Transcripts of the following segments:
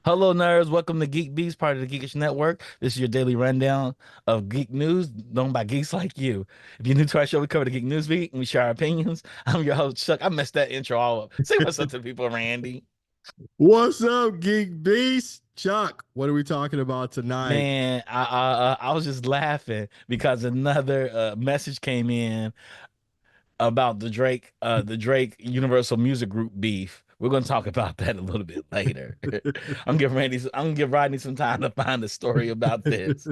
Hello, nerds. Welcome to GeekBeast, part of the Geekish Network. This is your daily rundown of geek news known by geeks like you. If you're new to our show, we cover the geek news beat and we share our opinions. I'm your host, Chuck. I messed that intro all up. Say what's up to the people, Randy. What's up, Geek Beast? Chuck, what are we talking about tonight? Man, I was just laughing because another message came in about the Drake Universal Music Group beef. We're gonna talk about that a little bit later. I'm gonna give Rodney some time to find a story about this.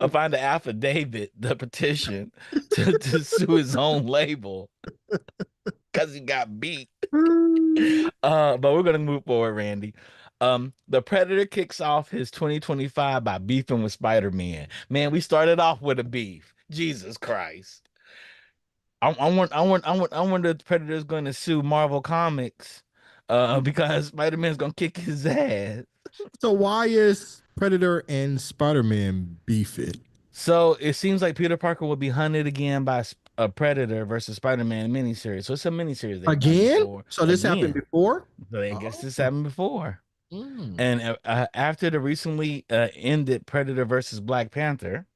I'll find the affidavit, the petition to sue his own label because he got beat. But we're gonna move forward, Randy. The Predator kicks off his 2025 by beefing with Spider-Man. Man, we started off with a beef. Jesus Christ. I wonder if Predator's going to sue Marvel Comics because Spider-Man's gonna kick his ass. So why is Predator and Spider-Man beefing? So it seems like Peter Parker will be hunted again by a Predator versus Spider-Man miniseries. So it's a miniseries they've done Again? before. So this happened Again, before? so I guess Oh. this happened before. Mm. And after the recently ended Predator versus Black Panther,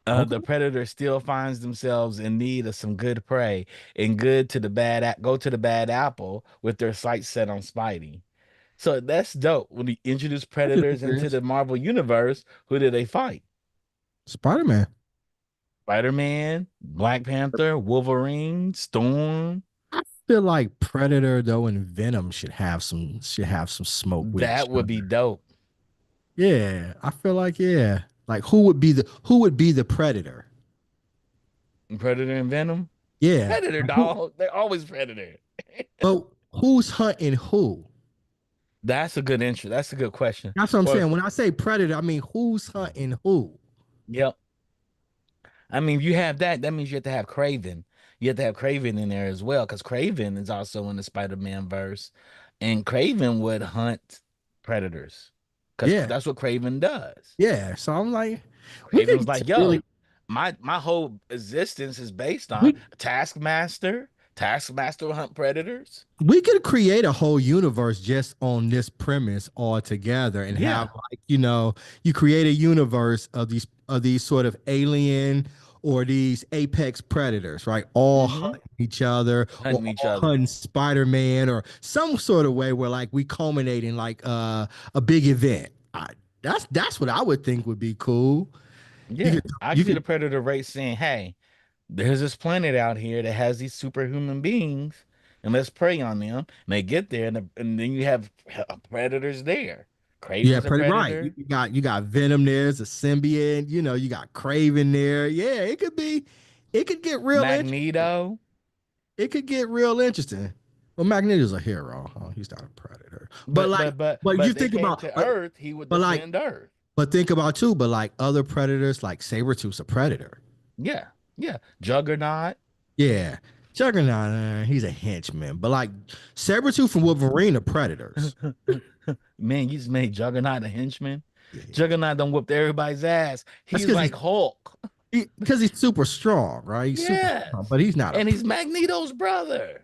Okay. the Predator still finds themselves in need of some good prey and good to the go to the bad apple with their sights set on Spidey. So that's dope. When he introduced That is Predators into serious. the Marvel universe, who did they fight? Spider-Man. Spider-Man, Black Panther, Wolverine, Storm. I feel like Predator though and Venom should have some smoke with each That would be other. dope. Yeah, I feel like yeah. Like who would be the Predator? Predator and Venom. Yeah. Predator, Like who dog. They're always Predator. but who's hunting who? That's a good intro. That's a good question. That's what I'm Or saying. When I say Predator, I mean who's hunting who? yep. I mean, if you have that, that means you have to have Craven. You have to have Craven in there as well, because Craven is also in the Spider-Man verse, and Craven would hunt predators, because Yeah. that's what Craven does. Yeah. So I'm like, we Craven could was get like, some really "Yo, my whole existence is based on we Taskmaster. Taskmaster will hunt predators. we could create a whole universe just on this premise altogether and have Yeah. like you create a universe of these sort of alien or these apex predators, right, all Mm-hmm. hunting each other or Hunting each all other. hunting Spider-Man or some sort of way where like we culminate in like a big event. That's what I would think would be cool. you Yeah, could I you can see could the predator race saying, "Hey, there's this planet out here that has these superhuman beings, and let's prey on them." And they get there, and then you have predators there. Yeah, Craven's a pretty right. predator. You got Venom there's a symbiote, you got Craven there. Yeah, it could get real interesting. Magneto. It could get real interesting. Well, Magneto's a hero. Oh, he's not a predator. But But like, but but but you but they think came about, to Earth, he would but like, defend Earth. but think about too. But like other predators, like Sabretooth's a predator. Yeah, yeah. Juggernaut. Yeah, Juggernaut, he's a henchman. But like Sabretooth and Wolverine are predators. Man, you just made Juggernaut a henchman. Yeah, Juggernaut done whooped everybody's ass. that's He's like Hulk. because he's super strong, right? He's super strong, Yes. but he's not a. And he's Magneto's brother.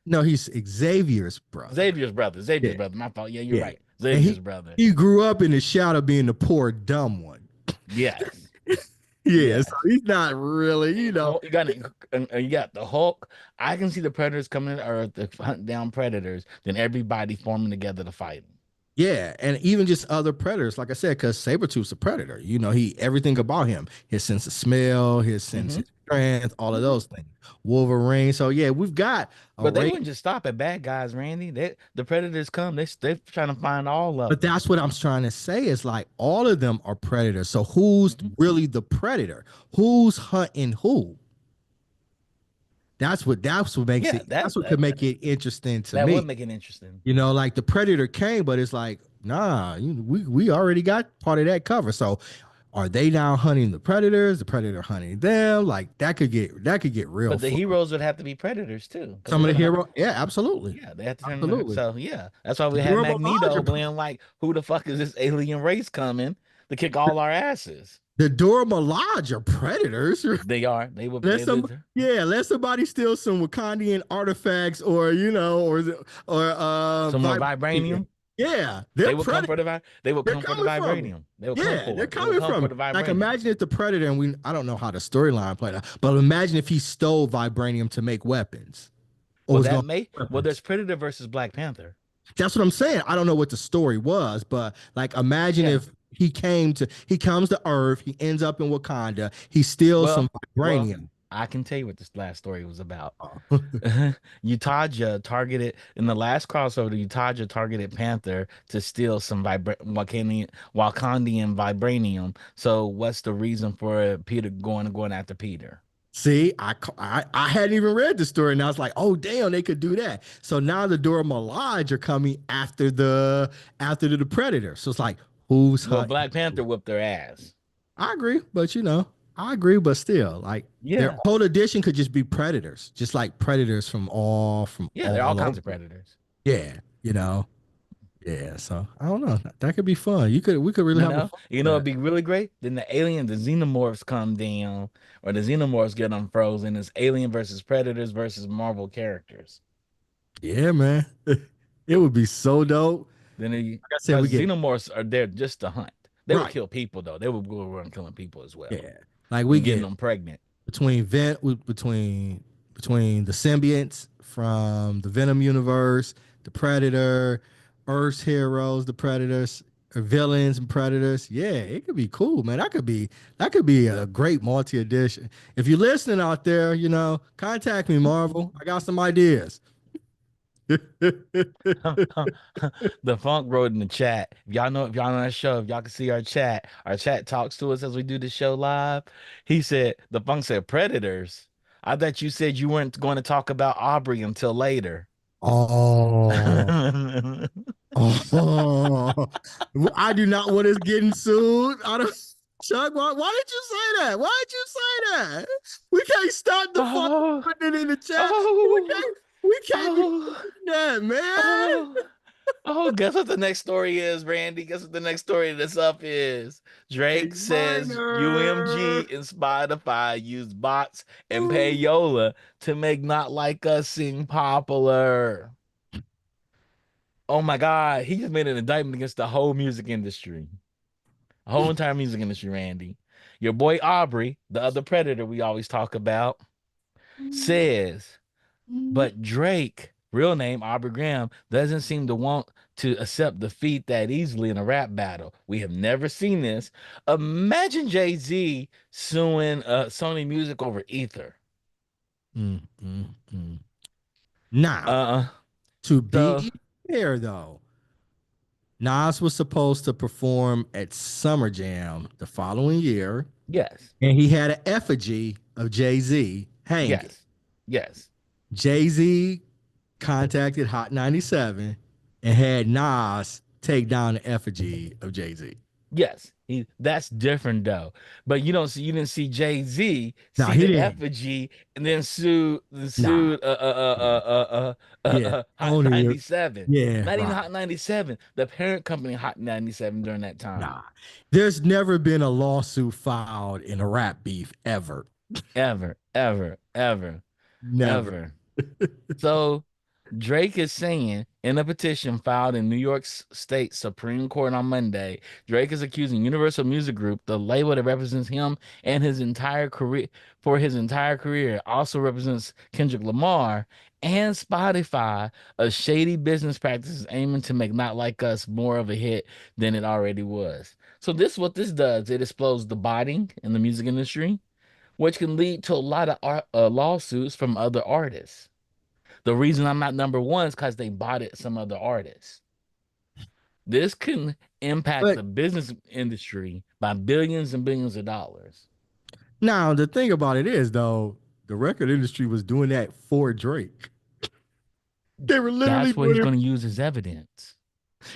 No, he's Xavier's brother. Xavier's brother. Xavier's Yeah, brother. My fault. Yeah, you're yeah. right. And Xavier's brother. he grew up in the shadow being the poor dumb one. Yes. Yeah, so Yes. he's not really, Hulk, you got the Hulk. I can see the predators coming to Earth to hunt down predators, then everybody forming together to fight them. Yeah, and even just other predators, like I said, because Sabretooth's a predator. He everything about him, his sense of smell, his sense Hmm. of strength, all of Hmm. those things. Wolverine. So yeah, we've got a But they range. wouldn't just stop at bad guys, Randy. The predators come. They're trying to find all of But them. that's what I'm trying to say is like all of them are predators. So who's Hmm. really the predator? Who's hunting who? That's what makes Yeah, it that's what could that make it interesting to that would me. make it interesting. Like the predator came, but it's like, nah, we already got part of that cover. So are they now hunting the predators? The predator hunting them? Like that could get real But the fun. heroes would have to be predators too, because they're Some of the gonna hunt. hero, yeah, absolutely, Yeah, they have to turn. absolutely. So yeah, that's why The we had Dora Milaje Magneto are being like, "Who the fuck is this alien race coming to kick all our asses?" the Dora Milaje are predators. They are. They will. Let some Yeah, let somebody steal some Wakandian artifacts or Some more vibranium. vibranium. Yeah, They they're would come predators. for they would They're come for the coming from it. vibranium. They would come Yeah, for they're it. They would coming come from for it. the Like vibranium. imagine if the predator and I don't know how the storyline played out, but imagine if he stole vibranium to make weapons or Well, was that going to may. make Well, there's weapons. Predator versus Black Panther. That's what I'm saying. I don't know what the story was, but like imagine Yeah. if he comes to Earth, he ends up in Wakanda, he steals some Well, vibranium. I can tell you what this last story was about. Oh. Utaja targeted in the last crossover. Utaja targeted Panther to steal some Wakandian vibranium. So, what's the reason for Peter going after Peter? See, I hadn't even read the story, and I was like, "Oh, damn, they could do that." So now the Dora Milaje are coming after the Predator. So it's like, who's Well, hunting? Black Panther whipped their ass. I agree, but I agree, but still, like their Yeah, whole edition could just be predators, just like predators from yeah, they're all all kinds of over. predators. Yeah, you know, Yeah, so I don't know. That could be fun. We could really You have a know, fun you with know, it'd that. be really great. Then the xenomorphs come down, or the xenomorphs get unfrozen. It's Alien versus Predators versus Marvel characters. Yeah, man. It would be so dope. Then, Like I said, we because get xenomorphs are there just to hunt. They would right. kill people though. They would go around killing people as well Yeah. Like we and getting get them pregnant. between the symbionts from the Venom universe, the Predator, Earth's heroes, the Predators, or villains and Predators. Yeah, it could be cool, man. That could be a great multi edition. If you're listening out there, contact me, Marvel. I got some ideas. The Funk wrote in the chat. If y'all know that show, if y'all can see our chat talks to us as we do the show live. He said, the Funk said, Predators. I thought you said you weren't going to talk about Aubrey until later. Oh, oh, I do not want us getting sued. I don't, Chuck. Why did you say that? Why did you say that? We can't stop the fun Oh, putting it in the chat. oh, We can't be oh, doing that, man. oh. Oh, guess what the next story is, Randy? Guess what the next story that's up is? A Drake says minor. UMG and Spotify use bots and payola to make Not Like Us sing popular. Oh my God, he just made an indictment against the whole music industry, the whole entire music industry, Randy. Your boy Aubrey, the other predator we always talk about, says but Drake, real name Aubrey Graham, doesn't seem to want to accept defeat that easily in a rap battle. We have never seen this. Imagine Jay-Z suing Sony Music over Ether. Mm, mm, mm. Now, Uh, to so be fair though, Nas was supposed to perform at Summer Jam the following year, yes, and he had an effigy of Jay Z hanging. yes, yes. Jay Z contacted Hot 97 and had Nas take down the effigy of Jay Z. Yes, that's different though. But you didn't see Jay-Z Nah, see he the didn't. effigy and then sue Nah, sued yeah, Hot only 97. yeah, Not even right. Hot 97, the parent company Hot 97 during that Nah, time. there's never been a lawsuit filed in a rap beef ever. Ever, ever, ever, Never. ever. So Drake is saying in a petition filed in New York State Supreme Court on Monday, Drake is accusing Universal Music Group, the label that represents him and his entire career for his entire career, also represents Kendrick Lamar and Spotify, of shady business practices aiming to make Not Like Us more of a hit than it already was. So what this does, it explodes the botting in the music industry, which can lead to a lot of lawsuits from other artists. The reason I'm not number one is because they bought it some other artists. This can impact But the business industry by billions and billions of dollars. now the thing about it is though, the record industry was doing that for Drake. They were literally That's what doing he's it. going to use as evidence.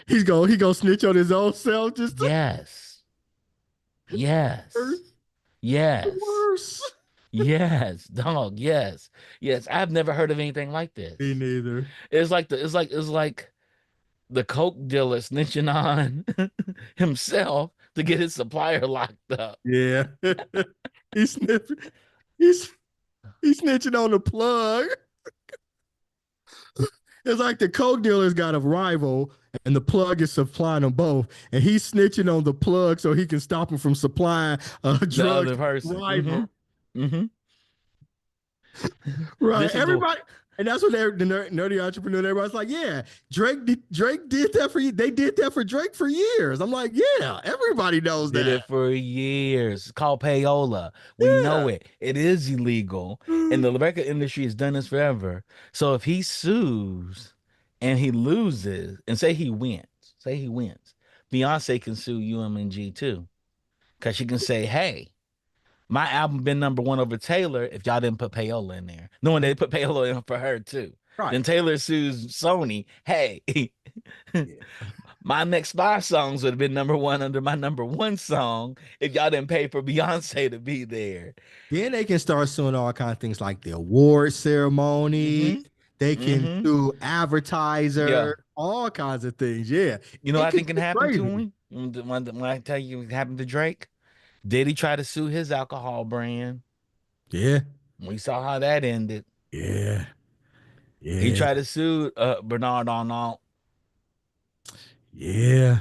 He gonna snitch on his own self just to Yes. Yes. worse, Yes. worse. Yes. Dog. Yes. Yes. I've never heard of anything like Me this. neither. It's like the coke dealer snitching on himself to get his supplier locked up. Yeah. he's sniffing. He's he's snitching on the plug. It's like the coke dealer's got a rival and the plug is supplying them both. And he's snitching on the plug so he can stop him from supplying The drugs other to his person. rival. Hmm. Right. This is the Everybody. And that's what the nerdy entrepreneur, everybody's like, yeah, Drake did that for you. They did that for Drake for years. I'm like, yeah, everybody knows did that. it for years. It's called payola. We Yeah. know it. It is illegal. And the record industry has done this forever. So if he sues and he loses, and say he wins, Beyonce can sue UMG too. Because she can say, hey, my album been number one over Taylor if y'all didn't put payola in there. Knowing they put payola in for her too. Right. Then Taylor sues Sony. Hey, Yeah. my next five songs would have been number one under my number one song if y'all didn't pay for Beyonce to be there. Then they can start suing all kinds of things like the award ceremony. Mm-hmm. They can Mm-hmm. sue Yeah. advertisers. all kinds of things. Yeah, You know what it I could think can get happen to crazy. him? When I tell you what happened to Drake, did he try to sue his alcohol brand? Yeah, We saw how that ended. yeah, He yeah, tried to sue Bernard Arnault. yeah,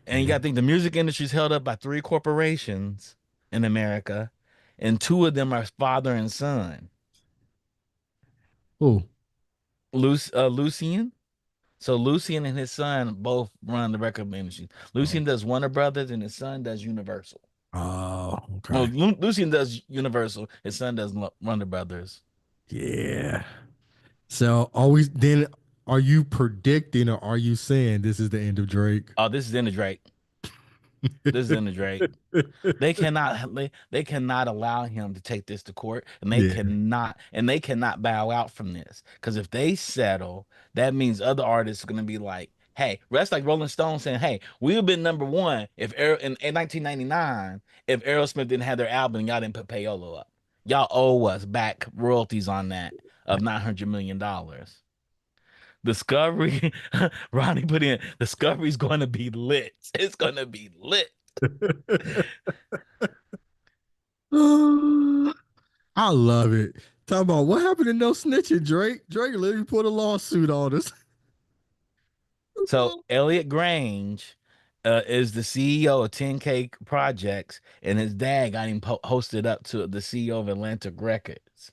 And you yeah. got to think the music industry is held up by three corporations in America, and two of them are father and son. Oh, Lucian. So Lucian and his son both run the record industry. oh, Lucian does Warner Brothers, and his son does Universal. oh, Well, okay. Lucian does Universal. His son does Warner Brothers. Yeah. So always then, are you predicting or are you saying this is the end of Drake? Oh, this is in the Drake. This is in the Drake. They cannot allow him to take this to court, and Yeah. they cannot bow out from this. Because if they settle, that means other artists are gonna be like, hey, that's like Rolling Stone saying, hey, we would have been number one if in 1999 if Aerosmith didn't have their album and y'all didn't put Payola up. Y'all owe us back royalties on that of $900 million. Discovery, Ronnie put in Discovery's going to be lit. It's going to be lit. I love it. Talk about what happened to no snitching, Drake. Drake literally put a lawsuit on us. So Elliot Grange is the CEO of 10K Projects, and his dad got him hosted up to the CEO of Atlantic Records.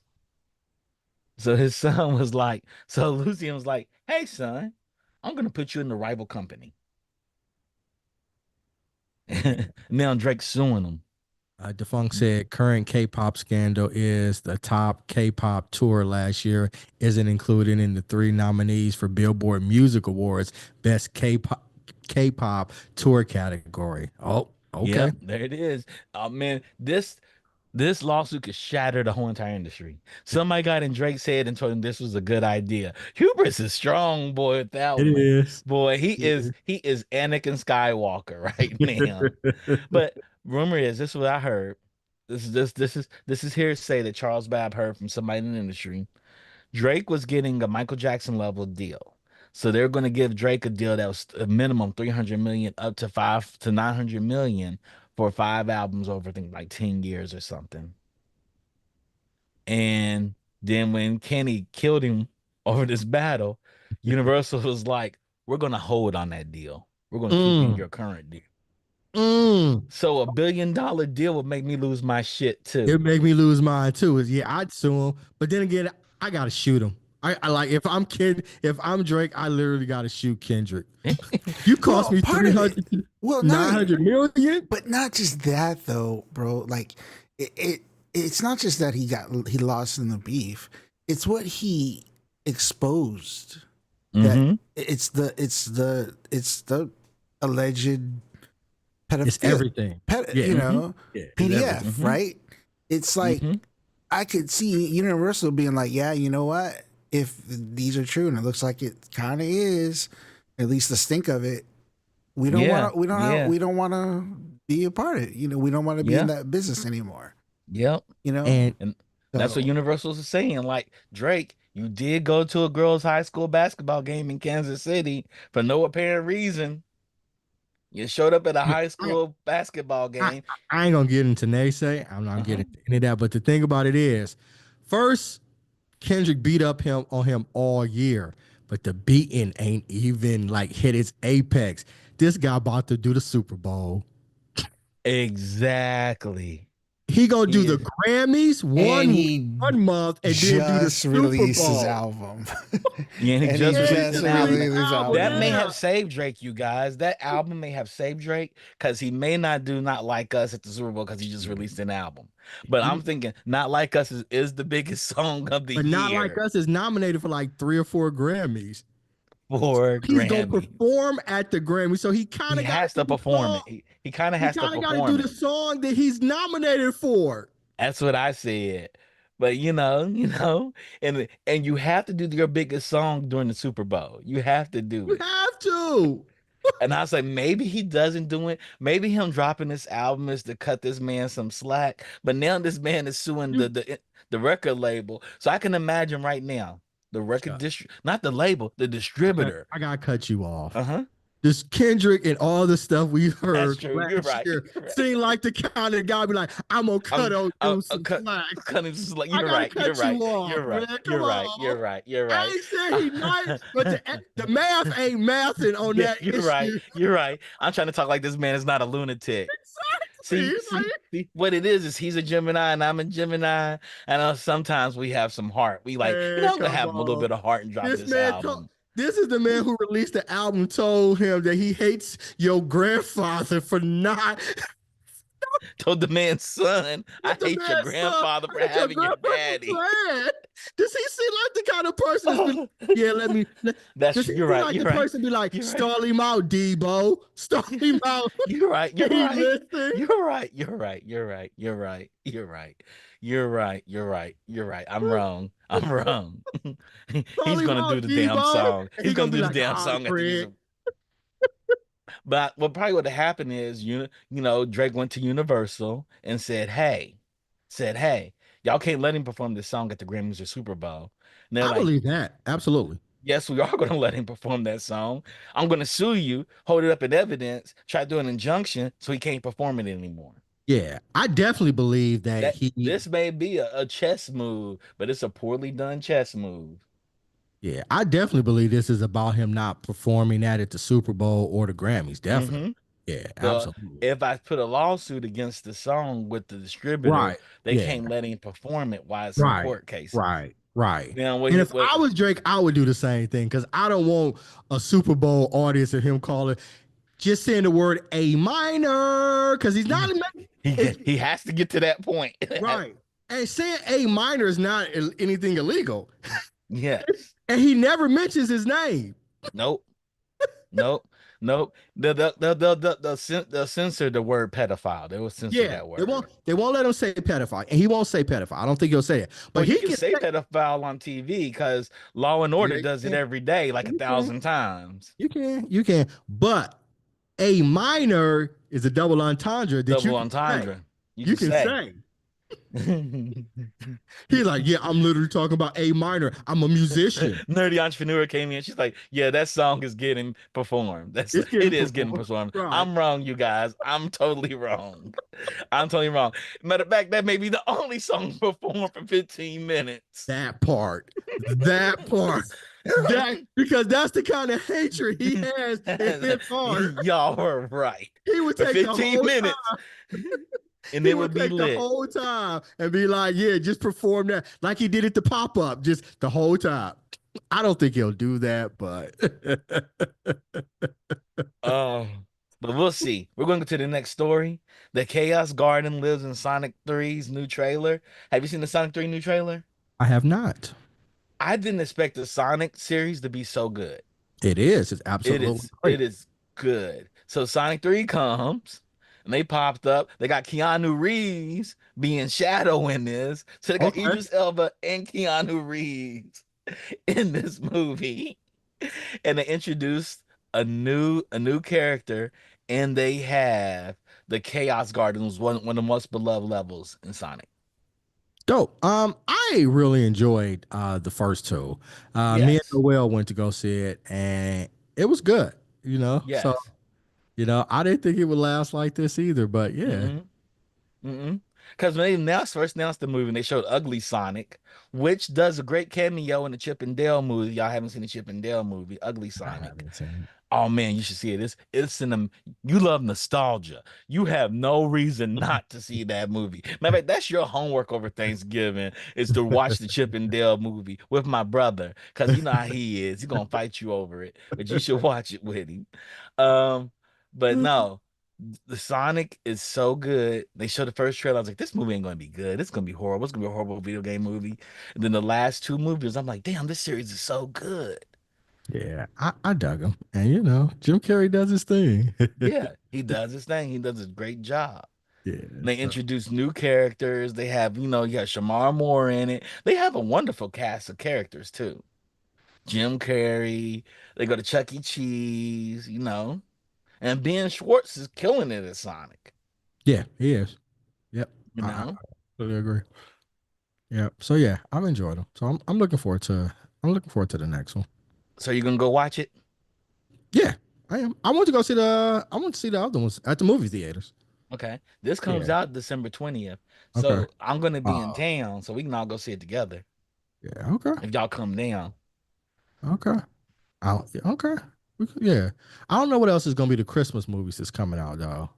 So his son was like, so Lucian was like, "Hey son, I'm gonna put you in the rival company." Now Drake's suing him. Defunk said current K-pop scandal is the top K-pop tour last year isn't included in the three nominees for Billboard Music Awards Best K-pop tour category. Oh, okay. Yep, there it is. Oh man, this lawsuit could shatter the whole entire industry. Somebody got in Drake's head and told him this was a good idea. Hubris is strong, boy, with that It one. is. Boy, Yeah. he is Anakin Skywalker right now. But rumor is this is what I heard. This is hearsay that Charles Babb heard from somebody in the industry. Drake was getting a Michael Jackson level deal. So they're going to give Drake a deal that was a minimum 300 million up to 5 to 900 million for 5 albums over I think like 10 years or something. And then when Kenny killed him over this battle, Universal was like, we're going to hold on that deal. We're going to keep you in Mm, your current deal. mm. So $1 billion deal would make me lose my shit It too. make me lose mine too. Is yeah, I'd sue him, but then again, I gotta shoot him. I like if I'm Drake, I literally gotta shoot Kendrick. You cost Well, me part of it. 300, Well, not 900 million. but not just that though, bro. Like it's not just that he lost in the beef. It's what he exposed. That Mm-hmm. it's the alleged It's pedophilia, everything. Yeah, Mm-hmm. yeah, it's everything. PDF, Mm-hmm. right? It's like Mm-hmm. I could see Universal being like, yeah, you know what? If these are true, and it looks like it kind of is, at least the stink of it, Yeah. Yeah. we don't want to be a part of it. We don't want to be in Yeah. that business anymore. Yep. You know, And And that's what so Universal's is saying. Like, Drake, you did go to a girls' high school basketball game in Kansas City for no apparent reason. You showed up at a high I, school basketball I, game. I ain't gonna get into naysay. I'm not Uh-huh. getting into any of that. But the thing about it is, first, Kendrick beat up him on him all year, but the beating ain't even like hit its apex. This guy about to do the Super Bowl. Exactly. He gonna do He the is. Grammys and one he one month and then do the just Super released his Bowl. album, Yeah, and he and he just Yeah, he released just an just album. released released the his album. That may album. Yeah. have saved Drake, you guys. That album may have saved Drake because he may not do Not Like Us at the Super Bowl because he just released an album. But I'm thinking Not Like Us is the biggest song of the But Not Like year Us is nominated for like 3 or 4 Grammys. for He's gonna Grammys. perform at the Grammy, so he kind He of got to has do to the perform song. it. He kind of He has to kind of got to do perform the it. song that he's nominated for. That's what I said. But and you have to do your biggest song during the Super Bowl. You have to do You it. have to. And I was like, maybe he doesn't do it. Maybe him dropping this album is to cut this man some slack. But now this man is suing You the record label. So I can imagine right now the record Chuck, district, not the label, the distributor. I gotta cut you off. Uh-huh. This Kendrick and all the stuff we That's heard true. You're last right. year You're right. seemed like the kind of guy be like, I'm gonna cut I'm, old I'm, dude I'm some cut, slack. cutting this is like I you're gotta right. You're cut you right. off, You're right. man. Come You're right. You're on. right. You're I right. ain't saying he nice, but the math ain't mathing on Yeah, that you're right. issue. You're right. I'm trying to talk like this man is not a lunatic. Exactly. See, see, see, what it is he's a Gemini and I'm a Gemini. And sometimes we have some heart. We like, Man, I'm gonna come have a little on. bit of heart and drop This this man album. this is the man who released the album, told him that he hates your grandfather for not Told the man's son, I with the hate your man's son. grandfather I for hate your having your grandfather daddy. playing. Does he seem like the kind of person that's been Oh, yeah, that's does he you're seem right. like You're the right. person be like, You're right. stall him out, Debo? Stall him out. You're right. You're Can he right. listen? You're right. You're right. You're right. You're right. You're right. You're right. You're right. You're right. I'm wrong. I'm wrong. Stall He's him gonna do out, the damn Debo. song. And He's he gonna gonna be do the like, damn ah, song at the Craig. music. But what probably would have happened is Drake went to Universal and said, hey, y'all can't let him perform this song at the Grammys or Super Bowl. And they're I like, believe that. Absolutely. yes, we are going to let him perform that song. I'm going to sue you, hold it up in evidence, try to do an injunction so he can't perform it anymore. Yeah. I definitely believe that That he this may be a chess move, but it's a poorly done chess move. yeah, I definitely believe this is about him not performing that at the Super Bowl or the Grammys. Definitely. hmm Yeah, The absolutely. if I put a lawsuit against the song with the distributor, Right. they Yeah. can't let him perform it while it's in Right. court cases. Right. Right. Now, And if I was Drake, I would do the same thing because I don't want a Super Bowl audience of him calling, just saying the word A minor because he's not he has to get to that point. right. And saying A minor is not anything illegal. Yes. And he never mentions his name. Nope. Nope. Nope. They'll censor the word pedophile. They will censor Yeah, that they won't word. they won't let him say pedophile, and he won't say pedophile. I don't think he'll say it, but Well, he he can can say say pedophile on TV because Law and Order yeah, does it every day, like a you can, thousand times. you can. But a minor is a double entendre that you Double can say. entendre. You You can can say. say. He's like, yeah, I'm literally talking about A minor. I'm a musician. Nerdy entrepreneur came in. She's like, "Yeah, that song is getting performed. It's It getting is getting performed. performed. Right. I'm wrong, you guys. I'm totally wrong. I'm totally wrong. Matter of fact, that may be the only song performed for 15 minutes. That part. That part. That because that's the kind of hatred he has in his heart. Y'all were right. He would For take the 15 whole minutes, and He it would would be take the lit. whole time and be like, yeah, just perform that like he did at the pop up, just the whole time. I don't think he'll do that, but Oh, but we'll see. We're going to go to the next story. The Chaos Garden lives in Sonic 3's new trailer. Have you seen the Sonic 3 new trailer? I have not. I didn't expect the Sonic series to be so good. It is. It's It absolutely is great. it is good. So Sonic 3 comes and they popped up. They got Keanu Reeves being Shadow in this. So they got Okay. Idris Elba and Keanu Reeves in this movie. And they introduced a new character and they have the Chaos Gardens, one of the most beloved levels in Sonic. Dope. I really enjoyed the first two. Me and Yes. Noel went to go see it and it was good, you know. So, Yes. I didn't think it would last like this either, but yeah. Mm-mm. Mm-mm. Because when first announced the movie, and they showed Ugly Sonic, which does a great cameo in the Chip and Dale movie. Y'all haven't seen the Chip and Dale movie, Ugly I Sonic. haven't seen Oh man, you should see it. It's in them. You love nostalgia. You have no reason not to see that movie. Matter of fact, that's your homework over Thanksgiving is to watch the Chip and Dale movie with my brother. Because you know how he is. He's gonna fight you over it. But you should watch it with him. Um, but it. no, the Sonic is so good. They showed the first trailer. I was like, this movie ain't gonna be good. It's gonna be horrible. It's gonna be a horrible video game movie. And then the last two movies, I'm like, damn, this series is so good. Yeah, I dug him. And Jim Carrey does his thing. Yeah, he does his thing. He does a great job. Yeah. And they So introduce new characters. They have, you got Shamar Moore in it. They have a wonderful cast of characters too. Jim Carrey. They go to Chuck E. Cheese. And Ben Schwartz is killing it as Sonic. yeah, he is. Yep. You I know? totally agree. Yep. So yeah, I've enjoyed him. So I'm looking forward to I'm looking forward to the next one. So you're gonna go watch it? Yeah, I am. I want to go see the. I want to see the other ones at the movie theaters. Okay. This comes Yeah. out December 20th. Okay. So I'm gonna be in Uh. town, so we can all go see it together Yeah. Okay. if y'all come down. Okay. Yeah, okay. Yeah. I don't know what else is gonna be the Christmas movies that's coming out though.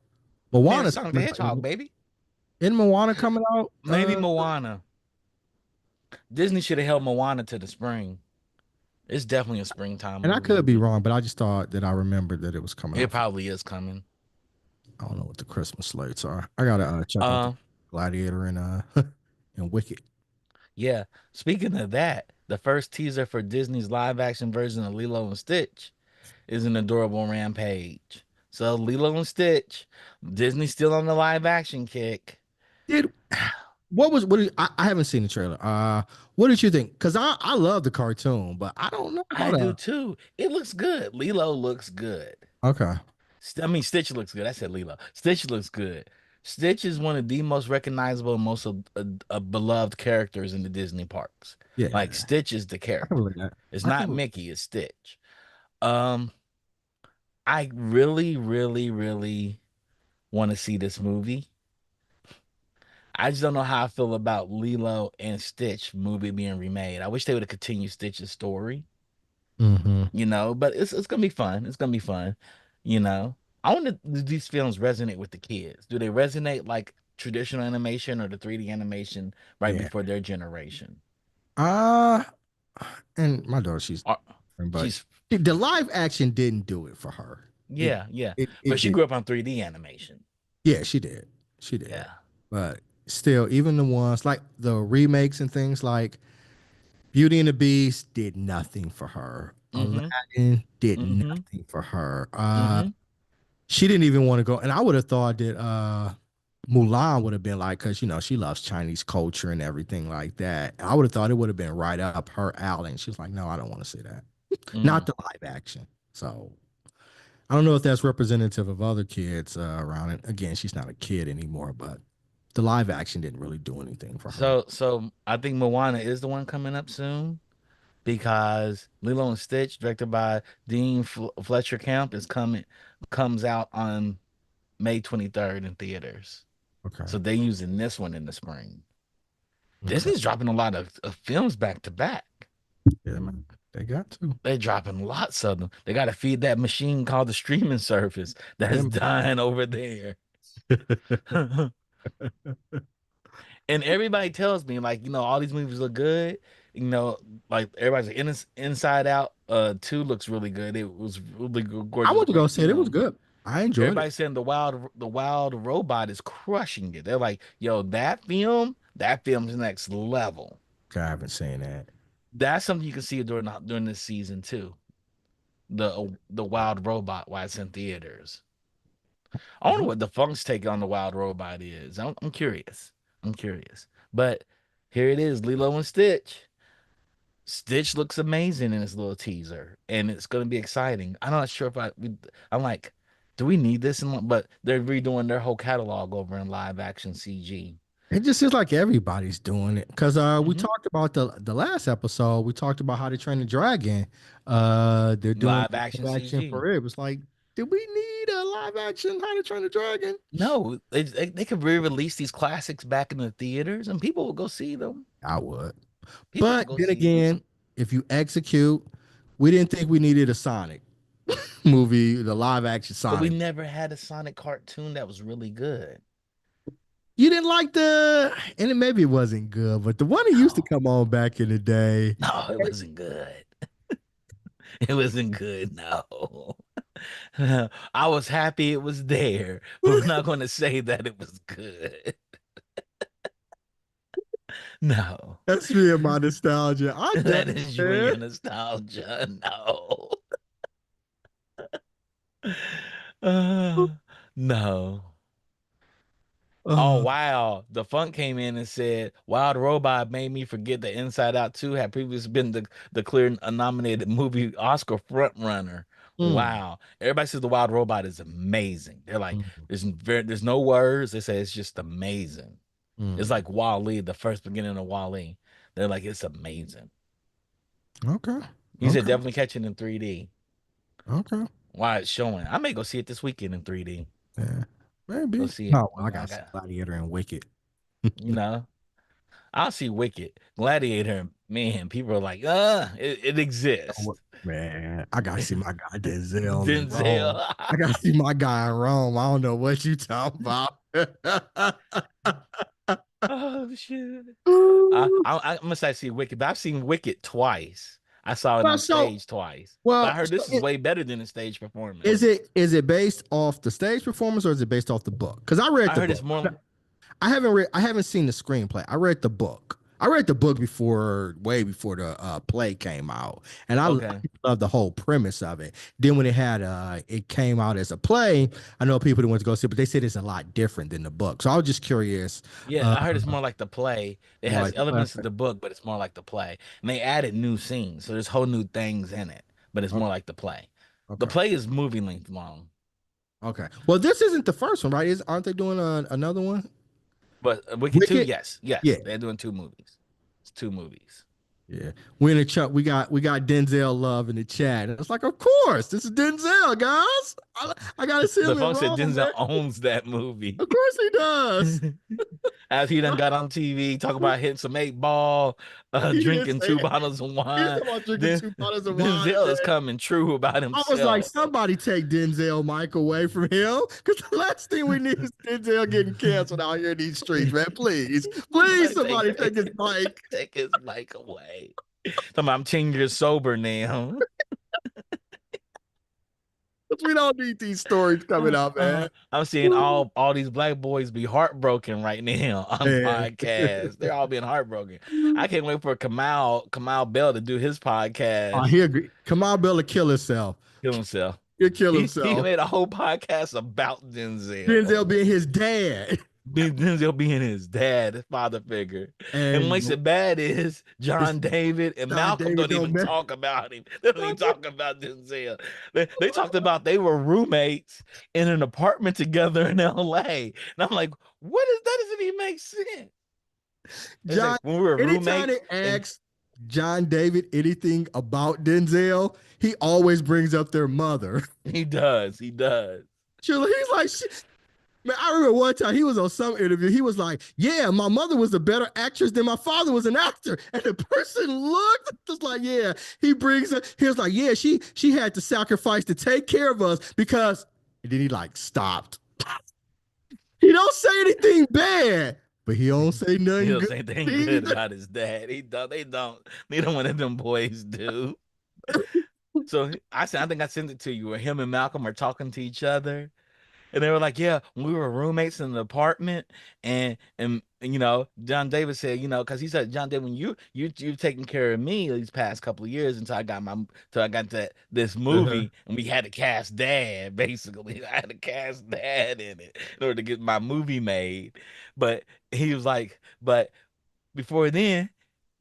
Man, Moana's Sonic the coming Hedgehog, out. baby. Isn't Moana coming out? Maybe Moana. Disney should have held Moana to the spring. It's definitely a springtime And I could movie. be wrong, but I just thought that I remembered that it was coming It out. probably is coming. I don't know what the Christmas slates are. I gotta check out the Uh, Gladiator and and Wicked. yeah. Speaking of that, the first teaser for Disney's live action version of Lilo and Stitch is an adorable rampage. So Lilo and Stitch, Disney's still on the live action kick. Did I haven't seen the trailer. What did you think? Because I love the cartoon, but I don't know I about do too. It looks good. Lilo looks good. okay. I mean, Stitch looks good. I said Lilo. Stitch looks good. Stitch is one of the most recognizable, most beloved characters in the Disney parks. Like Yeah. Stitch is the I can character. believe that. It's I can not believe Mickey. It's Stitch. Um, I really, really, really want to see this movie. I just don't know how I feel about Lilo and Stitch movie being remade. I wish they would have continued Stitch's story, hmm but it's gonna be fun. It's gonna be fun, you know. I wonder do these films resonate with the kids? Do they resonate like traditional animation or the 3D animation right Yeah. before their generation? Uh and my daughter, she's Or, but she's the live action didn't do it for her. It yeah, yeah. it But she did. grew up on 3D animation. Yeah, she did. She did. Yeah. But still, even the ones like the remakes and things like Beauty and the Beast did nothing for her. Mm-hmm. Aladdin did Mm-hmm. nothing for her. Mm-hmm. She didn't even want to go. And I would have thought that Mulan would have been like, because she loves Chinese culture and everything like that. I would have thought it would have been right up her alley. And she was like, no, I don't want to see that. Not Mm. the live action. So I don't know if that's representative of other kids around it. Again, she's not a kid anymore, but the live action didn't really do anything for her. So I think Moana is the one coming up soon because Lilo and Stitch, directed by Dean Fletcher Camp, comes out on May 23rd in theaters. Okay. So they're using this one in the spring. Okay. Disney's dropping a lot of films back to back. Yeah, man. They got to. They're dropping lots of them. They got to feed that machine called the streaming service Yeah, that's dying over there. man. And everybody tells me like all these movies look good, like everybody's like Inside Out 2 looks really good. It was really good, I gorgeous, went to go great see it. It was film. good. I enjoyed it. Everybody's saying the wild robot is crushing it. They're like, yo, that film's next level. Okay, I haven't seen that. That's something you can see during this season too. The wild robot while it's in theaters. I wonder Mhm. what the Funk's take on the wild robot is. I'm curious. I'm curious. But here it is, Lilo and Stitch. Stitch looks amazing in this little teaser, and it's going to be exciting. I'm not sure if I'm like, do we need this? But they're redoing their whole catalog over in live action CG. It just seems like everybody's doing it. Because we Hmm. talked about the last episode, we talked about how to train the dragon. They're doing Live action live action CG. for it. It was like, did we need a live action how to train the dragon? No, they could re-release these classics back in the theaters, and people will go see them. I would. People will But go then see them. again, if you execute, we didn't think we needed a Sonic movie, the live action But we Sonic. never had a Sonic cartoon that was really good. You didn't like and maybe it wasn't good, but the one that used to No, come on back in the day. no, it wasn't good. It wasn't good. No. I was happy it was there, but we're not going to say that it was good. No. That's me and my nostalgia. I done That is you and man. your nostalgia. No. Uh, no. Oh Uh, wow. The Funk came in and said Wild Robot made me forget that Inside Out 2 had previously been the clear nominated movie Oscar frontrunner. mm, Wow. Everybody says the Wild Robot is amazing. They're like, mm, there's no words. They say it's just amazing. It's mm. like Wall-E, the first beginning of Wall-E. They're like, it's amazing. Okay. He said Okay. definitely catch it in 3D. Okay. Why it's showing. I may go see it this weekend in 3D. Yeah. Go Maybe. see it. Oh, well, I I got to see got, Gladiator and Wicked. you know, I'll see Wicked. Gladiator, man, people are like, it Oh, exists. man, I got to see my guy Denzel in Rome. Denzel. I got to see my guy in Rome. I don't know what you talking about. Oh shit. Ooh. I must I see Wicked, but I've seen Wicked twice. I saw it well, on so stage twice. But I well, heard so this is way better than a stage performance. is it based off the stage performance or is it based off the book? Because I read I the heard it's book. more I haven't seen the screenplay. I read the book. I read the book before, way before the play came out, and I okay. love the whole premise of it. Then when it came out as a play, I know people that went to go see it, but they said it's a lot different than the book. So I was just curious, Yeah, uh, I heard it's more like the play. It more has like the play. elements of the book, but it's more like the play. And they added new scenes, so there's whole new things in it, but it's more Okay, like the play. The okay, play is movie length long, okay. Well, this isn't the first one, right? Is aren't they doing another one? but Wicked 2, Wicked. yes, yes, Yeah, they're doing two movies. It's two movies. yeah. We in the chat. We got Denzel Love in the chat. And it's like, of course, this is Denzel, guys. I gotta see The him in folks said Rome, Denzel man. owns that movie. Of course he does. As he done got on TV, talk about hitting some 8 ball, He didn't drinking say two it. bottles of He was wine. talking about drinking Then 2 bottles of wine a Denzel is day. coming true about I was like, himself. somebody take Denzel Mike away from him. Because the last thing we need is Denzel getting canceled out here in these streets, man. Please. Please, Somebody somebody take his mic. take his mic away. Talking about I'm 10 years sober now. Because we don't need these stories coming out, man. I'm seeing all these black boys be heartbroken right now on Man. podcasts. They're all being heartbroken. I can't wait for Kamal Bell to do his Oh, podcast. he agree. Kamal Bell will kill himself. Kill himself. He'll kill He himself. made a whole podcast about Denzel. Denzel being his dad. Denzel being his dad, his father figure. And what And makes it bad is it's John David and John Malcolm David don't don't even mess. talk about him. They don't even talk about Denzel. They talked about they were roommates in an apartment together in LA. And I'm like, what is that? Doesn't even make sense. They say John, when we were anytime they roommates, and ask John David anything about Denzel, he always brings up their mother. he does, he does. He's like, man, I remember one time he was on some interview. He was like, yeah, my mother was a better actress than my father was an actor. And the person looked just like, yeah, he was like, yeah, she had to sacrifice to take care of us because, and then he like stopped. He don't say anything bad, but he don't say nothing He'll good say anything good either. about his dad. He don't. They don't. Neither one of them boys do. So I think I sent it to you where him and Malcolm are talking to each other. And they were like, yeah, we were roommates in the apartment. And John Davis said, because he said, John Davis, when you've taken care of me these past couple of years until I got to this Uh-huh. movie and we had to cast dad, basically. I had to cast dad in it in order to get my movie made. But he was like, but before then,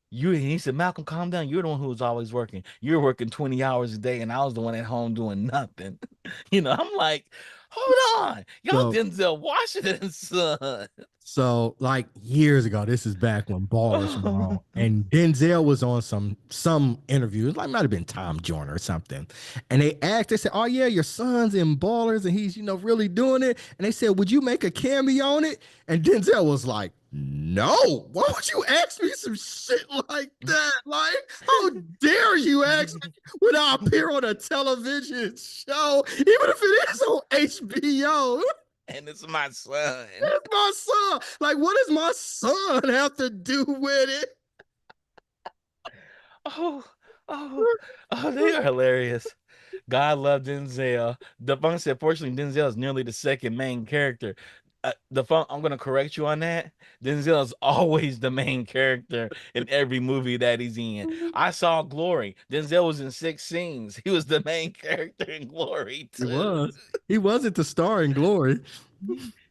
he said, Malcolm, calm down. You're the one who was always working. You're working 20 hours a day, and I was the one at home doing nothing. I'm like, hold on. Y'all So Denzel Washington's son. like years ago, this is back when ballers were on, Oh, and Denzel was on some interview. It might have been Tom Joyner or something. And they said, oh yeah, your son's in ballers and he's really doing it. And they said, would you make a cameo on it? And Denzel was like, no, why would you ask me some shit like that? Like, how dare you ask me when I appear on a television show, even if it is on HBO? and it's my son. That's my son. Like, what does my son have to do with it? Oh, oh, oh, they are hilarious. God love Denzel. The fun said, fortunately, Denzel is nearly the second main character. I'm gonna correct you on that. Denzel is always the main character in every movie that he's in. I saw Glory. Denzel was in 6 scenes. He was the main character in Glory He too. was. He wasn't the star in Glory.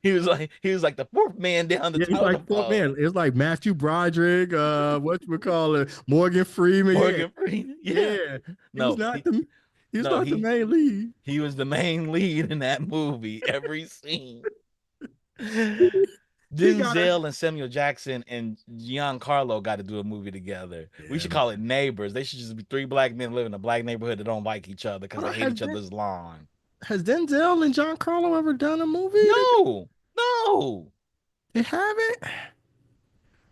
He was like the fourth man down the Yeah, he's like totem fourth man. pole. It was like Matthew Broderick, what you would call it, Morgan Freeman. Yeah, Morgan Freeman. Yeah. yeah. He was No, not he the he was no, not the he main lead. he was the main lead in that movie, every scene. She got her. Denzel and Samuel Jackson and Giancarlo got to do a movie together. We Yeah, should man. call it Neighbors. They should just be three black men living in a black neighborhood that don't like each other because Hold they on, hate each other's lawn. has Denzel and John Carlo ever done a movie? No, no, They haven't.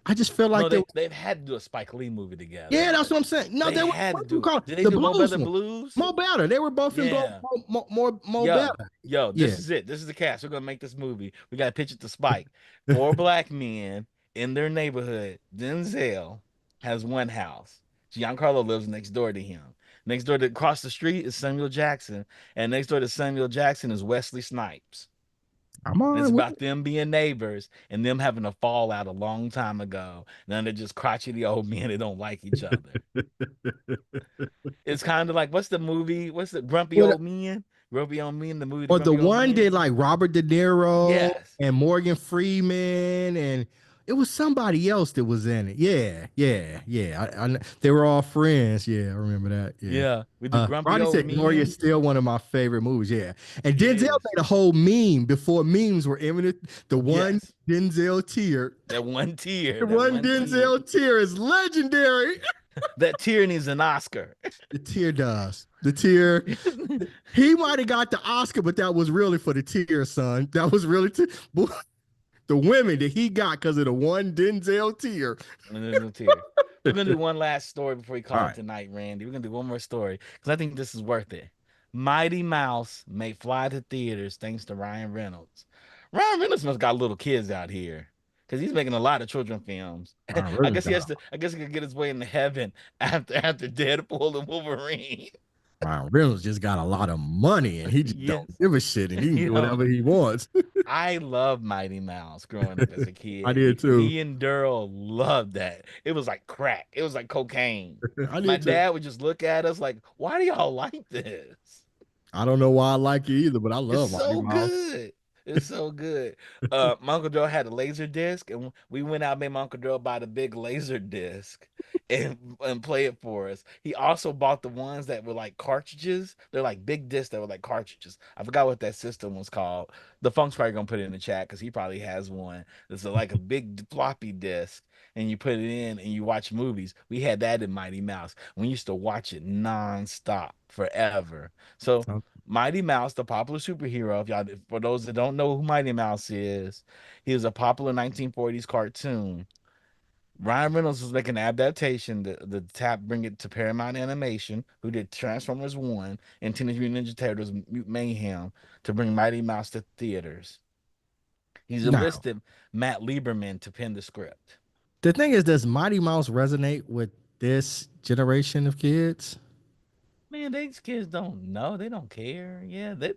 I just feel no. like they. They've had to do a Spike Lee movie Yeah, together. that's what I'm saying. No, They they were had to what you do it. call it? Did they The do Mo blues Better one. Blues? Mo Better. They were both in Yeah. Mo Yo, Better. yo, Yeah. this is it. This is the cast. We're gonna make this movie. We gotta pitch it to Spike. Four black men in their neighborhood. Denzel has one house. Giancarlo lives next door to him. Next door to across the street is Samuel Jackson, and next door to Samuel Jackson is Wesley Snipes. I'm all And right it's with about them being neighbors and them having a fallout a long time ago. Now they're just crotchety old men that don't like each other. it. It's kind of like what's the movie? What's the Grumpy What Old Men? Grumpy Old Men, the movie The or the Grumpy Old one Men? did like Robert De Niro Yes. and Morgan Freeman, and it was somebody else that was in it. Yeah, yeah, yeah. They were all friends. Yeah, I remember that. Yeah. Yeah. We do Grumpy Ronnie Old said Gloria is Men. still one of my favorite movies. Yeah. And It Denzel is. made a whole meme before memes were imminent. The one Yes. Denzel tear. That one tear. The That one one tear. Denzel tear is legendary. That tear needs an Oscar. The tear does. The tear. He might have got the Oscar, but that was really for the tear, son. That was really the women that he got because of the one Denzel tear. And there's no tear. We're gonna do one last story before we All call it right. tonight, Randy. We're gonna do one more story because I think this is worth it. Mighty Mouse may fly to theaters thanks to Ryan Reynolds. Ryan Reynolds must got little kids out here because he's making a lot of children films. Ryan I Reynolds guess he has got to. I guess he could get his way into heaven after Deadpool and Wolverine. Ryan Reynolds just got a lot of money and he just Yes, don't give a shit and he can you do know. whatever he wants. I love Mighty Mouse growing up as a I kid. did too. Me and Daryl loved that. It was like crack. It was like cocaine. I My did too. dad would just look at us like, "Why do y'all like this? I don't know why I like it either, but I It's love Mighty so Mouse. good. It's so good." My Uncle Joe had a laser disc, and we went out and made my Uncle Joe buy the big laser disc and play it for us. He also bought the ones that were like cartridges. They're like big discs that were like cartridges. I forgot what that system was called. The Funk's probably gonna put it in the chat because he probably has one. It's like a big floppy disk, and you put it in and you watch movies. We had that in Mighty Mouse. We used to watch it nonstop forever. So Mighty Mouse, the popular superhero, if y'all, for those that don't know who Mighty Mouse is, he was a popular 1940s cartoon. Ryan Reynolds was making an adaptation. The tap bring it to Paramount Animation, who did Transformers 1 and Teenage Mutant Ninja Turtles Mutant Mayhem to bring Mighty Mouse to theaters. He's Now, enlisted Matt Lieberman to pen the script. the thing is, does Mighty Mouse resonate with this generation of kids? Man, these kids don't know. They don't care. Yeah, they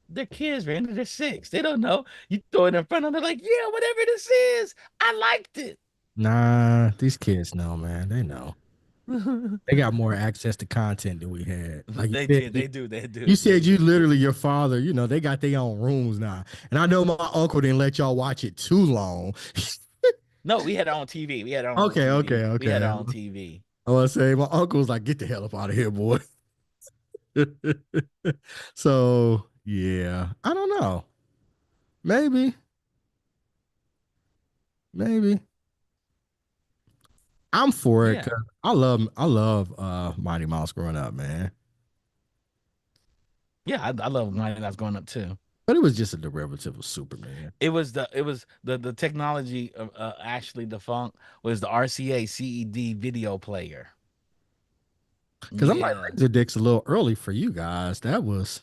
they're kids, man. They're six. They don't know. You throw it in front of them, they're like, yeah, whatever this is, I liked it. Nah, these kids know, man. They know. They got more access to content than we had. Like you They said, can. They do. They you do. They said you do. literally your father. You know they got their own rooms now, and I know my uncle didn't let y'all watch it too long. No, we had our own TV. We had our own Okay, TV. okay, We had okay. our own TV. I want to say my uncle was like, "Get the hell up out of here, boy." So yeah, I don't know. Maybe, maybe I'm for it Yeah. because I love Mighty Mouse growing up, man. Yeah, I love when I was growing up too. But it was just a derivative of Superman. It was the technology of actually the funk was the RCA CED video player. Because I'm like, Yeah. Laserdisc's a little early for you guys. That was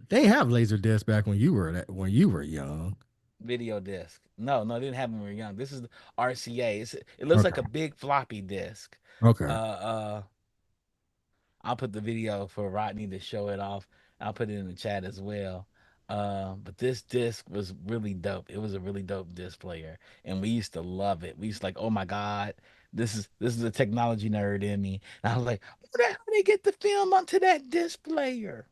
they didn't have Laserdisc back when you were young. Video disc. No, no, it didn't happen when we were young. This is the RCA. It looks like Okay. a big floppy disk. Okay. I'll put the video for Rodney to show it off. I'll put it in the chat as well. But this disc was really dope. It was a really dope disc player, and we used to love it. We used to like, oh my god, this is a technology nerd in me. And I was like, where the hell they get the film onto that disc player?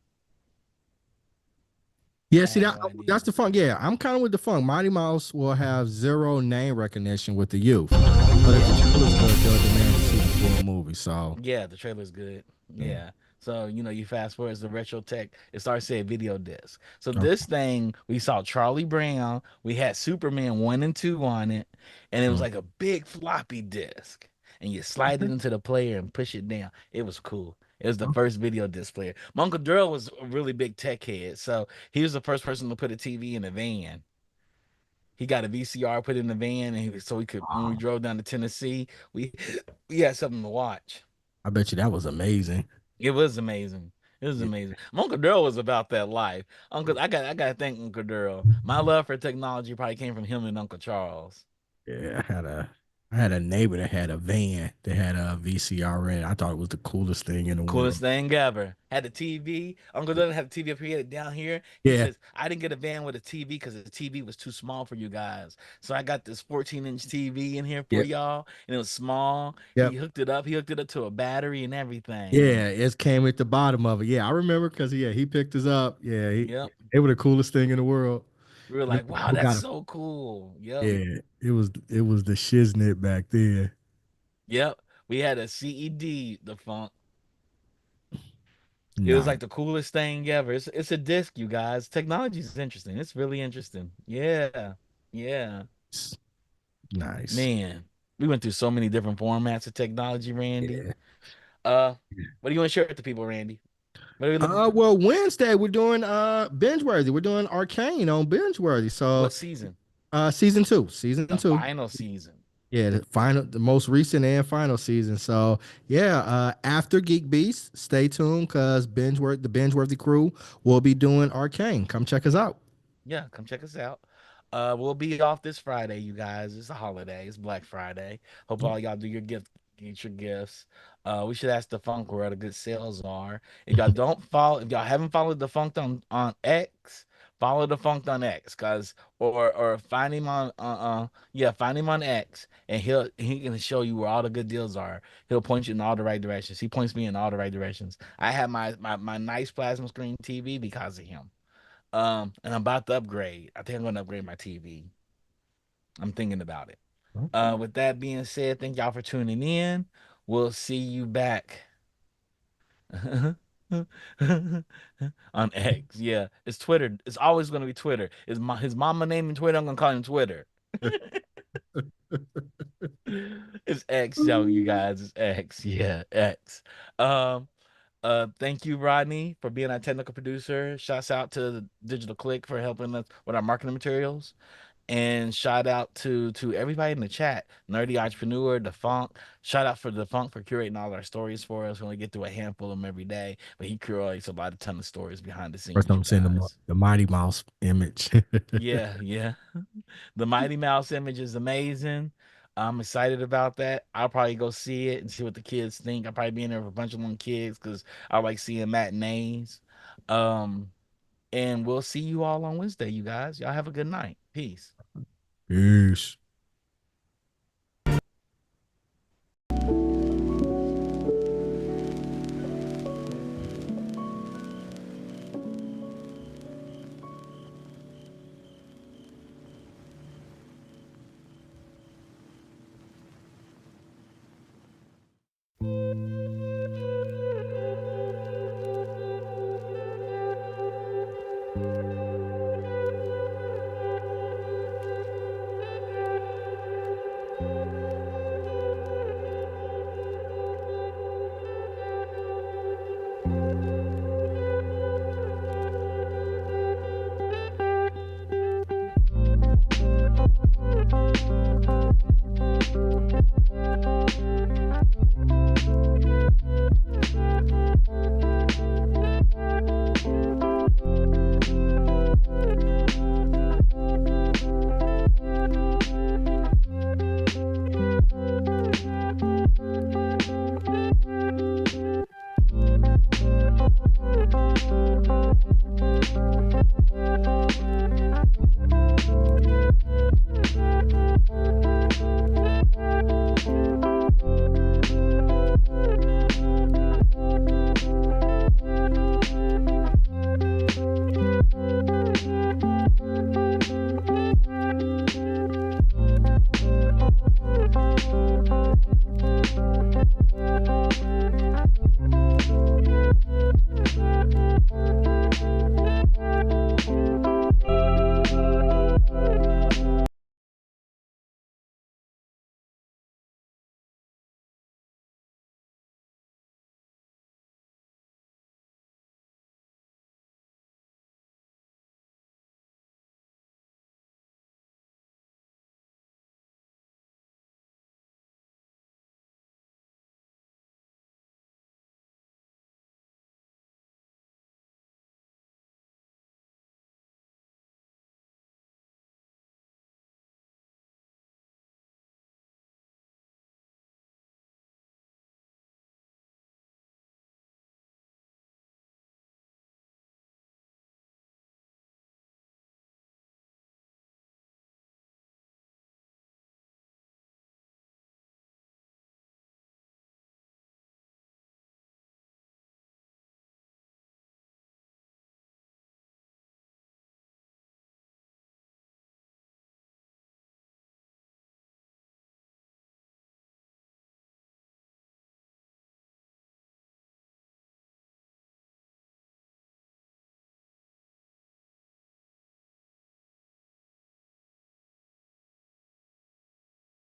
Yeah, I see had no that's idea. the funk. Yeah, I'm kind of with the funk. Mighty Mouse will have zero name recognition with the youth. But if the trailer's good, they'll demand to see the full movie. So Yeah, the trailer's good. yeah. Yeah. So, you fast forward as the retro tech, it starts saying video disc. So Okay. this thing, we saw Charlie Brown, we had Superman 1 and 2 on it, and it was Mm. like a big floppy disk. And you slide it into the player and push it down. It was cool. It was the first video disc player. My Uncle Daryl was a really big tech head, so he was the first person to put a TV in a van. He got a VCR put in the van, and so we could, when we drove down to Tennessee, we we had something to watch. I bet you that was amazing. It was amazing. It was Yeah, amazing. Uncle Daryl was about that life. I gotta thank Uncle Daryl. My love for technology probably came from him and Uncle Charles. yeah. I had a neighbor that had a van that had a VCR in it. I thought it was the coolest thing in the Coolest world. thing ever. Had a TV. Uncle Daryl had a TV up here, down here. He Yeah. says, I didn't get a van with a TV because the TV was too small for you guys. So I got this 14-inch TV in here for Yep. y'all. And it was small. Yep. He hooked it up to a battery and everything. Yeah, it came at the bottom of it. Yeah, I remember because he picked us up. Yeah, Yep. they were the coolest thing in the world. We were Them like, wow, people that's got a so cool. Yep. yeah. It was the shiznit back then. Yep. We had a CED, the funk. It was Nice, like the coolest thing ever. It's a disc, you guys. Technology is interesting. It's really interesting. Yeah. Yeah. nice. Man, we went through so many different formats of technology, Randy. Yeah. What do you want to share with the people, Randy? What are we looking Well, Wednesday we're doing binge worthy. We're doing Arcane on binge worthy. So what season? season two. Season The two. final season. Yeah, the most recent and final season. So yeah, after Geek Beast, stay tuned because the binge worthy crew will be doing Arcane. Come check us out. Yeah, come check us out. We'll be off this Friday, you guys. It's a holiday. It's Black Friday. Hope all y'all do get your gifts. We should ask the Funk where the good sales are. If y'all haven't followed the Funk on X, follow the Funk on X, cause or find him on find him on X, and he can show you where all the good deals are. He'll point you in all the right directions. He points me in all the right directions. I have my nice plasma screen TV because of him. And I'm about to upgrade. I think I'm gonna upgrade my TV. I'm thinking about it. Okay. With that being said, thank y'all for tuning in. We'll see you back on X. Yeah, it's Twitter. It's always gonna be Twitter. Is my his mama naming Twitter? I'm gonna call him Twitter. It's X, yo, you guys. It's X. Yeah, X. Um, thank you, Rodney, for being our technical producer. Shouts out to Digital Click for helping us with our marketing materials. And shout out to everybody in the chat, Nerdy Entrepreneur, the Funk. Shout out for the Funk for curating all our stories for us. We only get through a handful of them every day, but he curates a ton of stories behind the First, scenes, you I'm seeing guys. the Mighty Mouse image. Yeah, yeah. The Mighty Mouse image is amazing. I'm excited about that. I'll probably go see it and see what the kids think. I'll probably be in there with a bunch of little kids because I like seeing matinees. Um, and we'll see you all on Wednesday, you guys. Y'all have a good night. Peace. Peace.